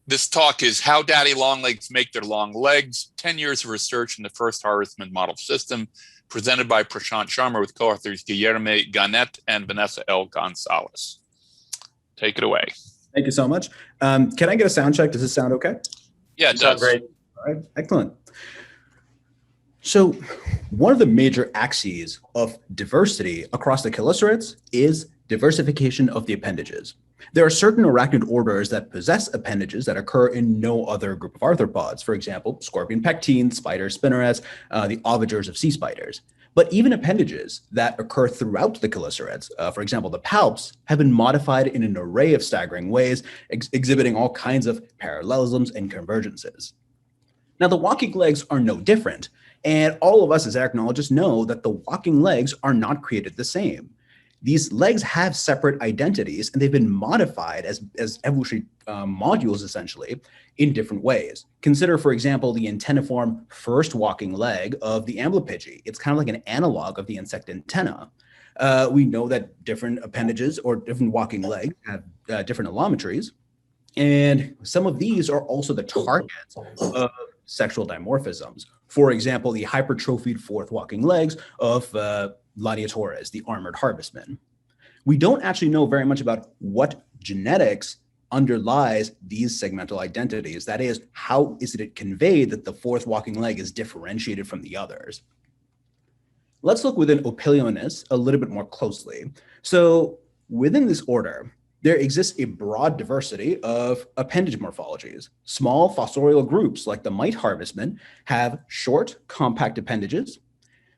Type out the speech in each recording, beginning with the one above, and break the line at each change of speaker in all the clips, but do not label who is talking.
This talk is How Daddy Longlegs Make Their Long Legs, 10 Years of Research in the First Harvestman Model System, presented by Prashant Sharma with co-authors Guilherme Ganet and Vanessa L. Gonzalez. Take it away.
Thank you so much. Can I get a sound check? Does this sound okay?
Yeah, it does.
Great. All right, excellent. So one of the major axes of diversity across the chelicerates is diversification of the appendages. There are certain arachnid orders that possess appendages that occur in no other group of arthropods. For example, scorpion pectines, spider spinnerets, the ovagers of sea spiders. But even appendages that occur throughout the chelicerates, for example, the palps, have been modified in an array of staggering ways, exhibiting all kinds of parallelisms and convergences. Now, the walking legs are no different, and all of us as arachnologists know that the walking legs are not created the same. These legs have separate identities, and they've been modified as evolutionary modules, essentially, in different ways. Consider, for example, the antenniform first walking leg of the amblypygi. It's kind of like an analog of the insect antenna. We know that different appendages or different walking legs have different allometries, and some of these are also the targets of sexual dimorphisms. For example, the hypertrophied fourth walking legs of gladiatores, the armored harvestman. We don't actually know very much about what genetics underlies these segmental identities. That is, how is it conveyed that the fourth walking leg is differentiated from the others? Let's look within Opiliones a little bit more closely. So within this order, there exists a broad diversity of appendage morphologies. Small fossorial groups like the mite harvestman have short, compact appendages,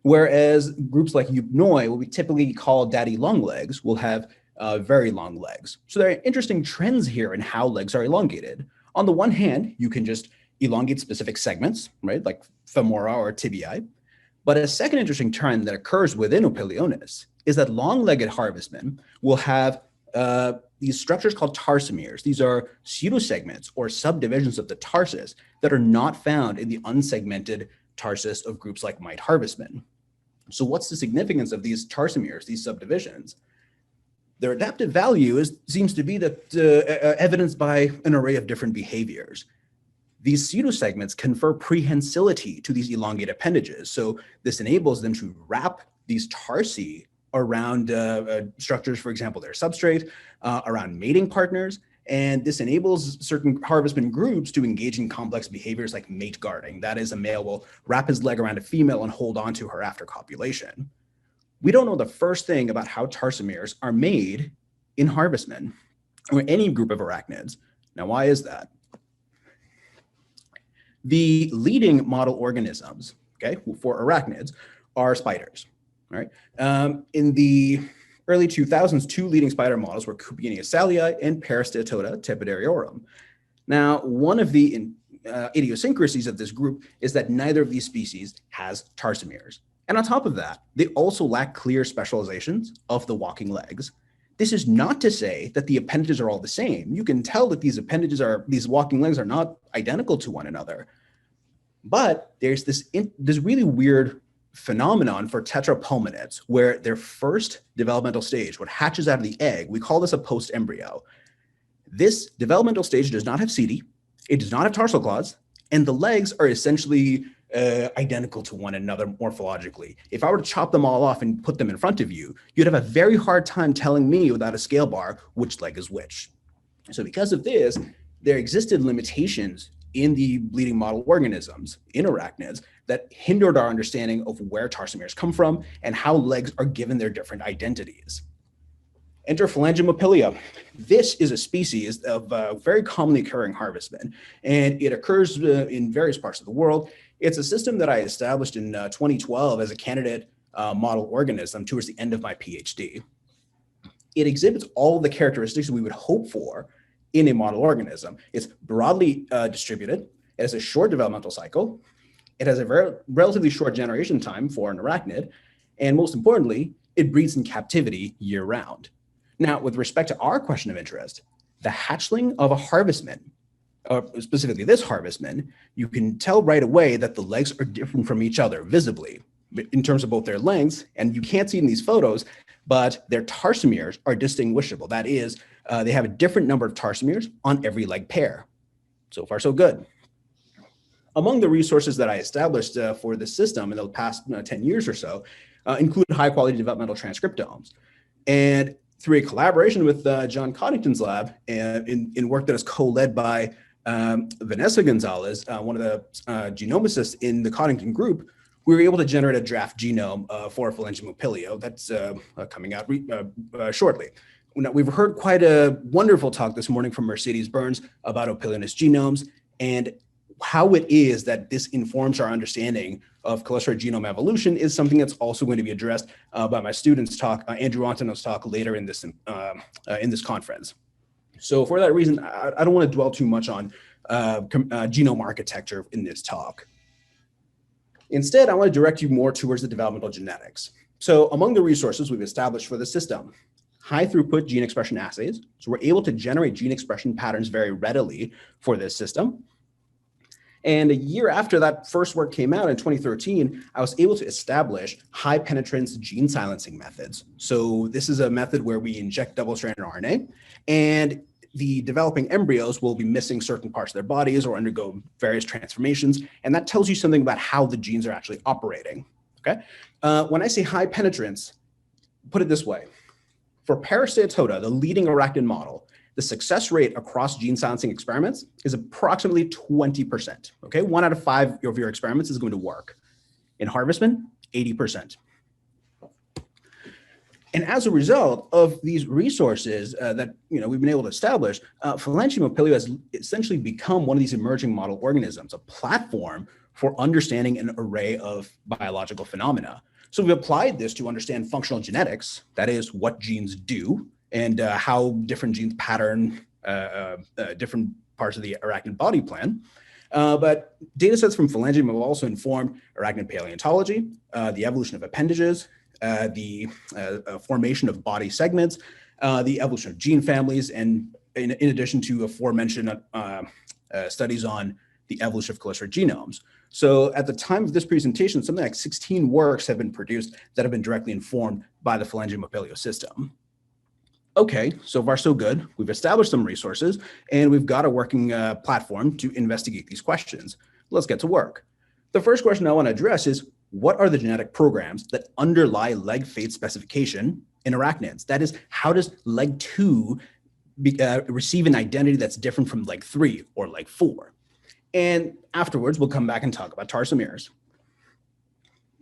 whereas groups like Eupnoi, what we typically call daddy long legs, will have very long legs. So there are interesting trends here in how legs are elongated. On the one hand, you can just elongate specific segments, right, like femora or tibiae. But a second interesting trend that occurs within Opiliones is that long-legged harvestmen will have these structures called tarsomeres. These are pseudosegments or subdivisions of the tarsus that are not found in the unsegmented tarsus of groups like mite harvestmen. So what's the significance of these tarsomeres, these subdivisions? Their adaptive value seems to be that evidenced by an array of different behaviors. These pseudosegments confer prehensility to these elongate appendages. So this enables them to wrap these tarsi around structures, for example, their substrate, around mating partners, and this enables certain harvestman groups to engage in complex behaviors like mate guarding. That is, a male will wrap his leg around a female and hold on to her after copulation. We don't know the first thing about how tarsomeres are made in harvestmen or any group of arachnids. Now, why is that? The leading model organisms, okay, for arachnids are spiders. All right. In the early 2000s, two leading spider models were Cupienia salii and Parastatoda tepidariorum. Now, one of the idiosyncrasies of this group is that neither of these species has tarsomeres. And on top of that, they also lack clear specializations of the walking legs. This is not to say that the appendages are all the same. You can tell that these walking legs are not identical to one another. But there's this really weird phenomenon for tetrapulmonates where their first developmental stage, what hatches out of the egg, we call this a post-embryo. This developmental stage does not have setae, it does not have tarsal claws, and the legs are essentially identical to one another morphologically. If I were to chop them all off and put them in front of you, you'd have a very hard time telling me without a scale bar which leg is which. So because of this, there existed limitations in the leading model organisms, in arachnids, that hindered our understanding of where tarsomeres come from and how legs are given their different identities. Enter Phalangium opilio. This is a species of very commonly occurring harvestman, and it occurs in various parts of the world. It's a system that I established in 2012 as a candidate model organism towards the end of my PhD. It exhibits all the characteristics we would hope for in a model organism. It's broadly distributed. It has a short developmental cycle. It has a relatively short generation time for an arachnid. And most importantly, it breeds in captivity year round. Now, with respect to our question of interest, the hatchling of a harvestman, specifically this harvestman, you can tell right away that the legs are different from each other visibly in terms of both their lengths, and you can't see in these photos, but their tarsomeres are distinguishable. That is, they have a different number of tarsomeres on every leg pair. So far, so good. Among the resources that I established for this system in the past 10 years or so include high-quality developmental transcriptomes. And through a collaboration with John Coddington's lab in work that is co-led by Vanessa Gonzalez, one of the genomicists in the Coddington group, we were able to generate a draft genome for Phalangium opilio that's coming out shortly. Now, we've heard quite a wonderful talk this morning from Mercedes Burns about Opiliones genomes and how it is that this informs our understanding of Chelicerate genome evolution is something that's also going to be addressed by my students' talk, Andrew Antonov's talk later in this conference. So for that reason, I don't want to dwell too much on genome architecture in this talk. Instead, I want to direct you more towards the developmental genetics. So among the resources we've established for the system, high throughput gene expression assays. So we're able to generate gene expression patterns very readily for this system. And a year after that first work came out in 2013, I was able to establish high penetrance gene silencing methods. So this is a method where we inject double-stranded RNA, and the developing embryos will be missing certain parts of their bodies or undergo various transformations. And that tells you something about how the genes are actually operating, okay? When I say high penetrance, put it this way. For Arthropoda, the leading arachnid model, the success rate across gene silencing experiments is approximately 20%, okay? 1 out of 5 of your experiments is going to work. In harvestman, 80%. And as a result of these resources that we've been able to establish, Phalangium opilio has essentially become one of these emerging model organisms, a platform for understanding an array of biological phenomena. So we've applied this to understand functional genetics, that is what genes do, and how different genes pattern different parts of the arachnid body plan. But data sets from Phalangium have also informed arachnid paleontology, the evolution of appendages, the formation of body segments, the evolution of gene families, and in addition to aforementioned studies on the evolution of Chelicerate genomes. So at the time of this presentation, something like 16 works have been produced that have been directly informed by the Phalangium opilio system. Okay, so far so good. We've established some resources and we've got a working platform to investigate these questions. Let's get to work. The first question I want to address is, what are the genetic programs that underlie leg fate specification in arachnids? That is, how does leg 2 receive an identity that's different from leg 3 or leg 4? And afterwards, we'll come back and talk about tarsomeres.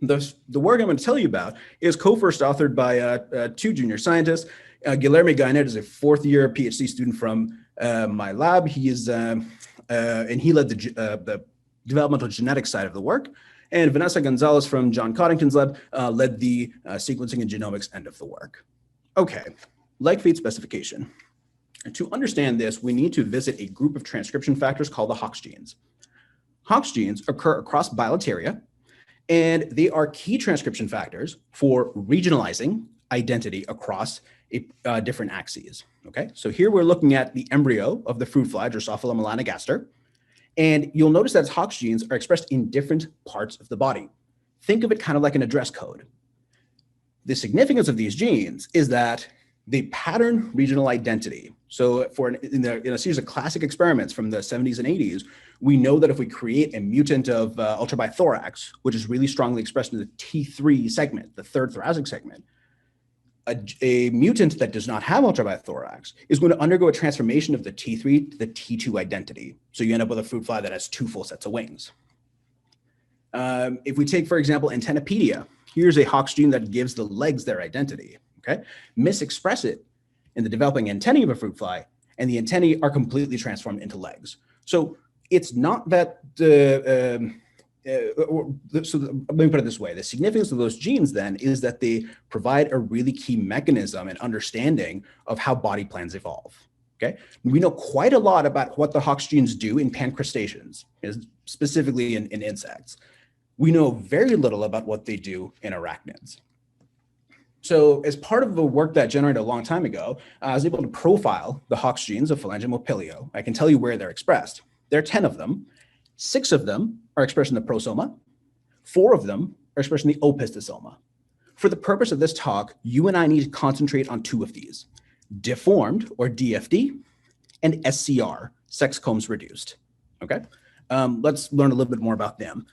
The work I'm going to tell you about is co-first authored by 2 junior scientists. Guilherme Gainet is a 4th-year PhD student from my lab. He is, and he led the developmental genetics side of the work. And Vanessa Gonzalez from John Coddington's lab led the sequencing and genomics end of the work. Okay, leg fate specification. And to understand this, we need to visit a group of transcription factors called the Hox genes. Hox genes occur across Bilateria, and they are key transcription factors for regionalizing identity across different axes. Okay, so here we're looking at the embryo of the fruit fly, Drosophila melanogaster, and you'll notice that Hox genes are expressed in different parts of the body. Think of it kind of like an address code. The significance of these genes is that they pattern regional identity. So in a series of classic experiments from the 70s and 80s, we know that if we create a mutant of ultrabithorax, which is really strongly expressed in the T3 segment, the 3rd thoracic segment, a mutant that does not have ultrabithorax is going to undergo a transformation of the T3 to the T2 identity. So you end up with a fruit fly that has 2 full sets of wings. If we take, for example, antennapedia, here's a Hox gene that gives the legs their identity. Okay, misexpress it in the developing antennae of a fruit fly, and the antennae are completely transformed into legs. So it's not that let me put it this way. The significance of those genes then is that they provide a really key mechanism and understanding of how body plans evolve. Okay, we know quite a lot about what the Hox genes do in pancrustaceans, specifically in insects. We know very little about what they do in arachnids. So as part of the work that generated a long time ago, I was able to profile the Hox genes of Phalangium opilio. I can tell you where they're expressed. There are 10 of them. 6 of them are expressed in the prosoma. 4 of them are expressed in the opistosoma. For the purpose of this talk, you and I need to concentrate on 2 of these: deformed, or DFD, and SCR, sex chromosomes reduced. Okay, let's learn a little bit more about them.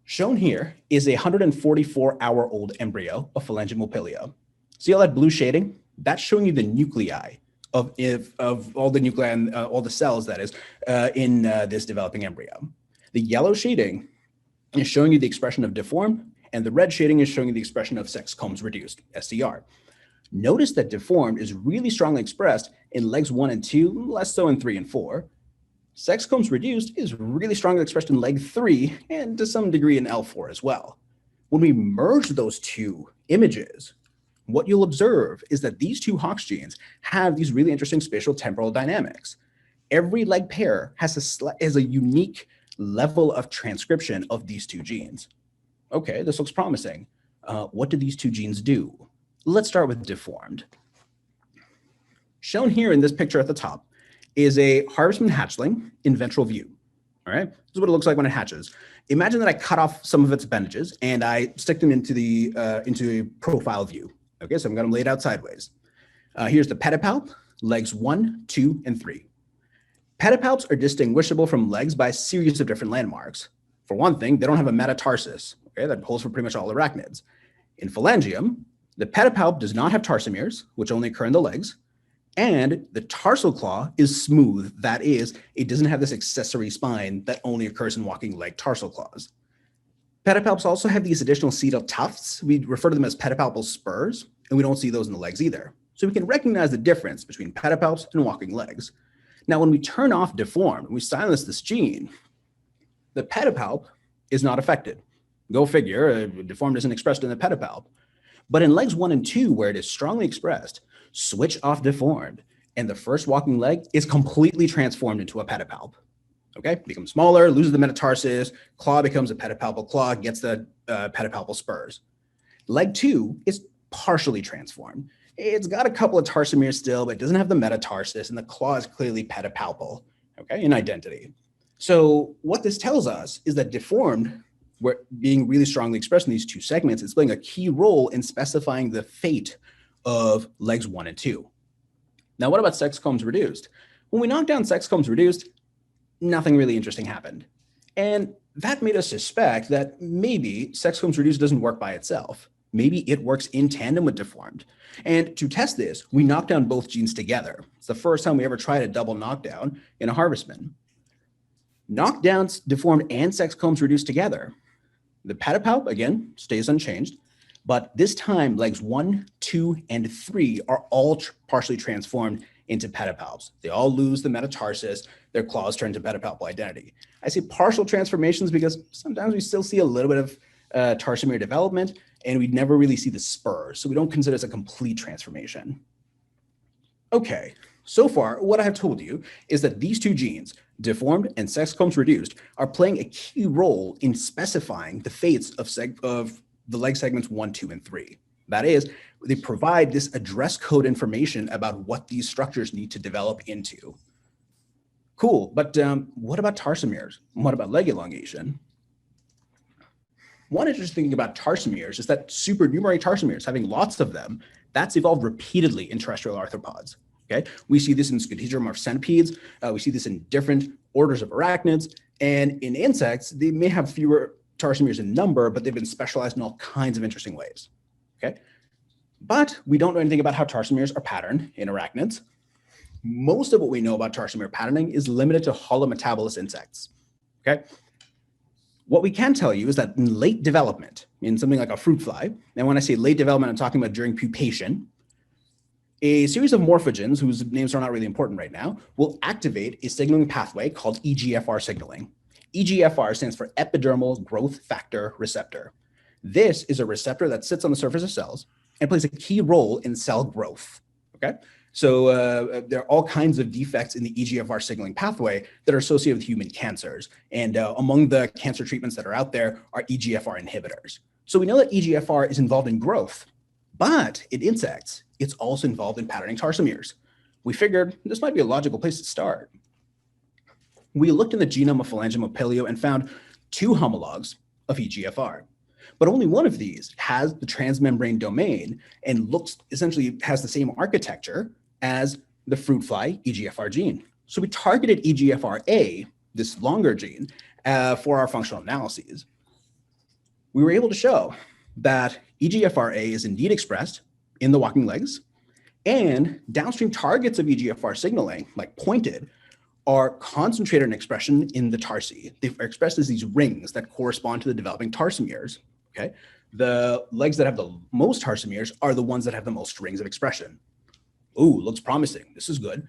Shown here is a 144-hour-old embryo of Phalangium opilio. See all that blue shading? That's showing you the nuclei of all the nuclei and all the cells, that is, in this developing embryo. The yellow shading is showing you the expression of deformed, and the red shading is showing you the expression of sex chromosomes reduced, SCR. Notice that deformed is really strongly expressed in legs 1 and 2, less so in 3 and 4. Sex chromosomes reduced is really strongly expressed in leg 3 and to some degree in L4 as well. When we merge those two images, what you'll observe is that these two Hox genes have these really interesting spatial temporal dynamics. Every leg pair has a unique level of transcription of these two genes. Okay, this looks promising. What do these two genes do? Let's start with deformed. Shown here in this picture at the top is a harvestman hatchling in ventral view. All right, this is what it looks like when it hatches. Imagine that I cut off some of its appendages and I stick them into a profile view. Okay, so I'm going to lay it out sideways. Here's the pedipalp, legs 1, 2, and 3. Pedipalps are distinguishable from legs by a series of different landmarks. For one thing, they don't have a metatarsus, okay, that holds for pretty much all arachnids. In Phalangium, the pedipalp does not have tarsomeres, which only occur in the legs, and the tarsal claw is smooth. That is, it doesn't have this accessory spine that only occurs in walking leg tarsal claws. Pedipalps also have these additional sedal tufts. We refer to them as pedipalpal spurs, and we don't see those in the legs either. So we can recognize the difference between pedipalps and walking legs. Now, when we turn off deformed and we silence this gene, the pedipalp is not affected. Go figure, deformed isn't expressed in the pedipalp. But in legs 1 and 2, where it is strongly expressed, switch off deformed, and the first walking leg is completely transformed into a pedipalp. Okay, becomes smaller, loses the metatarsus, claw becomes a pedipalpal claw, gets the pedipalpal spurs. Leg 2 is partially transformed. It's got a couple of tarsomeres still, but it doesn't have the metatarsus, and the claw is clearly pedipalpal, okay, in identity. So what this tells us is that deformed, being really strongly expressed in these two segments, is playing a key role in specifying the fate of legs 1 and 2. Now, what about sex chromosomes reduced? When we knocked down sex chromosomes reduced, nothing really interesting happened. And that made us suspect that maybe sex chromosomes reduced doesn't work by itself. Maybe it works in tandem with deformed. And to test this, we knocked down both genes together. It's the first time we ever tried a double knockdown in a harvestman. Knockdowns deformed and sex chromosomes reduced together. The pedipalp, again, stays unchanged, but this time legs 1, 2, and 3 are all partially transformed into pedipalps. They all lose the metatarsus, their claws turn to pedipalpal identity. I say partial transformations because sometimes we still see a little bit of tarsomere development, and we never really see the spurs, so we don't consider this a complete transformation. Okay, so far, what I have told you is that these two genes, deformed and sex chromosomes reduced, are playing a key role in specifying the fates of the leg segments 1, 2, and 3. That is, they provide this address code information about what these structures need to develop into. Cool, but what about tarsomeres? What about leg elongation? One interesting thing about tarsomeres is that supernumerary tarsomeres, having lots of them, that's evolved repeatedly in terrestrial arthropods. Okay, we see this in scutigramorph centipedes. We see this in different orders of arachnids, and in insects, they may have fewer tarsomeres in number, but they've been specialized in all kinds of interesting ways. Okay, but we don't know anything about how tarsomeres are patterned in arachnids. Most of what we know about tarsomere patterning is limited to holometabolous insects. Okay. What we can tell you is that in late development, in something like a fruit fly, and when I say late development, I'm talking about during pupation, a series of morphogens, whose names are not really important right now, will activate a signaling pathway called EGFR signaling. EGFR stands for epidermal growth factor receptor. This is a receptor that sits on the surface of cells and plays a key role in cell growth. Okay, so there are all kinds of defects in the EGFR signaling pathway that are associated with human cancers. And among the cancer treatments that are out there are EGFR inhibitors. So we know that EGFR is involved in growth, but in insects, it's also involved in patterning tarsomeres. We figured this might be a logical place to start. We looked in the genome of Phalangium opilio and found 2 homologs of EGFR, but only one of these has the transmembrane domain and essentially has the same architecture as the fruit fly EGFR gene. So we targeted EGFRA, this longer gene, for our functional analyses, we were able to show that EGFRA is indeed expressed in the walking legs, and downstream targets of EGFR signaling, like pointed, are concentrated in expression in the tarsi. They're expressed as these rings that correspond to the developing tarsomeres. Okay, the legs that have the most tarsomeres are the ones that have the most rings of expression. Ooh, looks promising. This is good.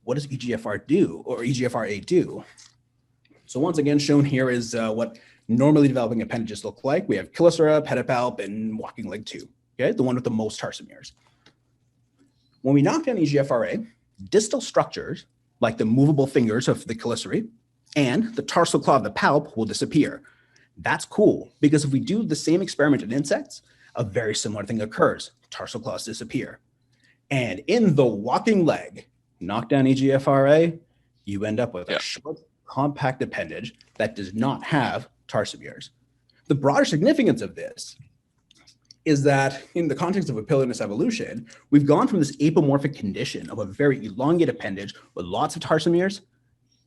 What does EGFR do, or EGFRA do? So once again, shown here is what normally developing appendages look like. We have Chelicerate, pedipalp, and walking leg 2. Okay, the one with the most tarsomeres. When we knock down EGFRA, distal structures like the movable fingers of the chelicerae and the tarsal claw of the palp will disappear. That's cool, because if we do the same experiment in insects, a very similar thing occurs. Tarsal claws disappear. And in the walking leg, knock down EGFRA, you end up with a short, compact appendage that does not have tarsomeres. The broader significance of this is that in the context of Opiliones evolution, we've gone from this apomorphic condition of a very elongated appendage with lots of tarsomeres,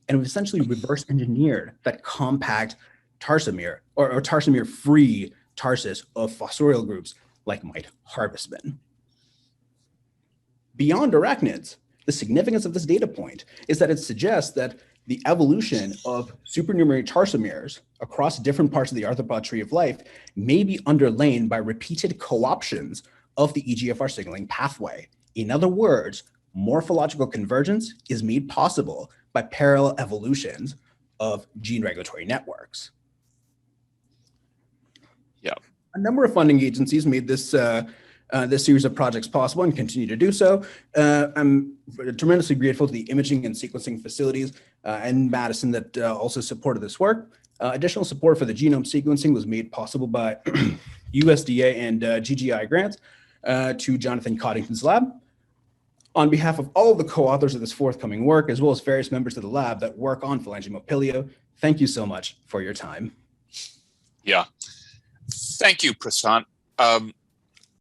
and we've essentially reverse engineered that compact tarsomere or tarsomere-free tarsus of fossorial groups like might harvestman. Beyond arachnids, the significance of this data point is that it suggests that the evolution of supernumerary tarsomeres across different parts of the arthropod tree of life may be underlain by repeated co-options of the EGFR signaling pathway. In other words, morphological convergence is made possible by parallel evolutions of gene regulatory networks.
Yeah.
A number of funding agencies made this series of projects possible and continue to do so. I'm tremendously grateful to the imaging and sequencing facilities in Madison that also supported this work. Additional support for the genome sequencing was made possible by USDA and GGI grants to Jonathan Coddington's lab. On behalf of all of the co-authors of this forthcoming work, as well as various members of the lab that work on Phalangium opilio, thank you so much for your time.
Yeah. Thank you, Prashant.